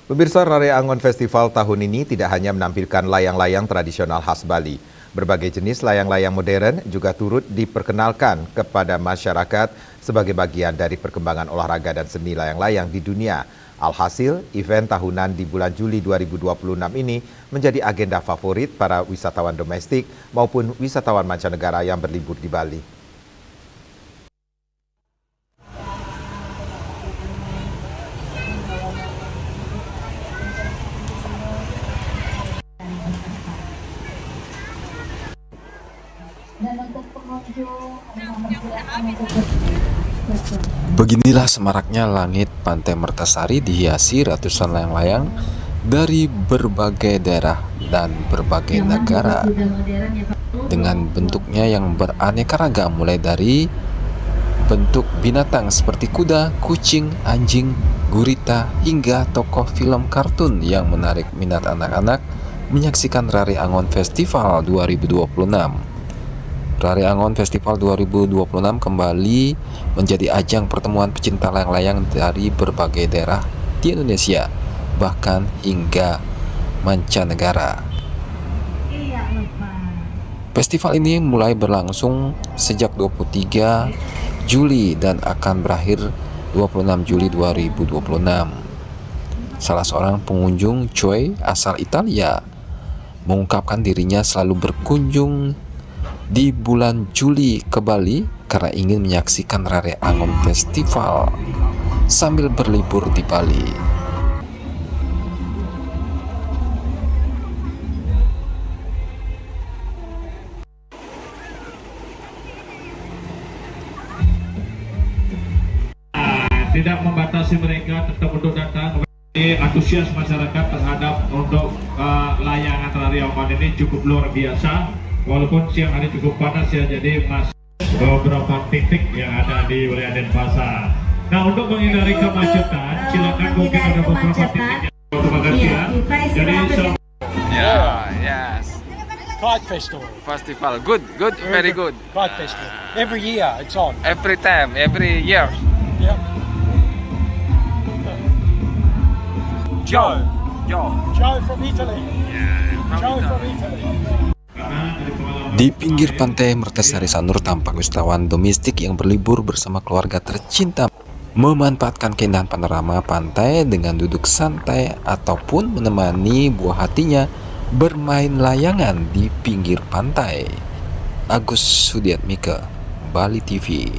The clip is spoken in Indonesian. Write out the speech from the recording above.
Pemirsa, Rari Angon Festival tahun ini tidak hanya menampilkan layang-layang tradisional khas Bali. Berbagai jenis layang-layang modern juga turut diperkenalkan kepada masyarakat sebagai bagian dari perkembangan olahraga dan seni layang-layang di dunia. Alhasil, event tahunan di bulan Juli 2026 ini menjadi agenda favorit para wisatawan domestik maupun wisatawan mancanegara yang berlibur di Bali. Beginilah semaraknya langit Pantai Mertasari dihiasi ratusan layang-layang dari berbagai daerah dan berbagai negara dengan bentuknya yang beraneka ragam, mulai dari bentuk binatang seperti kuda, kucing, anjing, gurita, hingga tokoh film kartun yang menarik minat anak-anak menyaksikan Rari Angon Festival 2026. Rari Angon Festival 2026 kembali menjadi ajang pertemuan pecinta layang-layang dari berbagai daerah di Indonesia, bahkan hingga mancanegara. Festival ini mulai berlangsung sejak 23 Juli dan akan berakhir 26 Juli 2026. Salah seorang pengunjung, Choi, asal Italia, mengungkapkan dirinya selalu berkunjung di bulan Juli ke Bali karena ingin menyaksikan Rari Angon Festival sambil berlibur di Bali. Tidak membatasi mereka tetap untuk datang. Ini antusias masyarakat terhadap untuk layangan Rari Angon ini cukup luar biasa. Walaupun siang hari cukup panas ya, jadi masih beberapa titik yang ada di wilayah Denpasar. Nah, untuk menghindari kemacetan, silakan mungkin ada beberapa titik yang terima kasih ya. Jadi Yes. Kite Festival. Good, very good. Kite Festival. Every year it's on. Every time, every year. Yeah. Joe from Italy. Joe from Italy. Di pinggir pantai Mertasari Sanur tampak wisatawan domestik yang berlibur bersama keluarga tercinta memanfaatkan keindahan panorama pantai dengan duduk santai ataupun menemani buah hatinya bermain layangan di pinggir pantai. Agus Sudiatmika, Bali TV.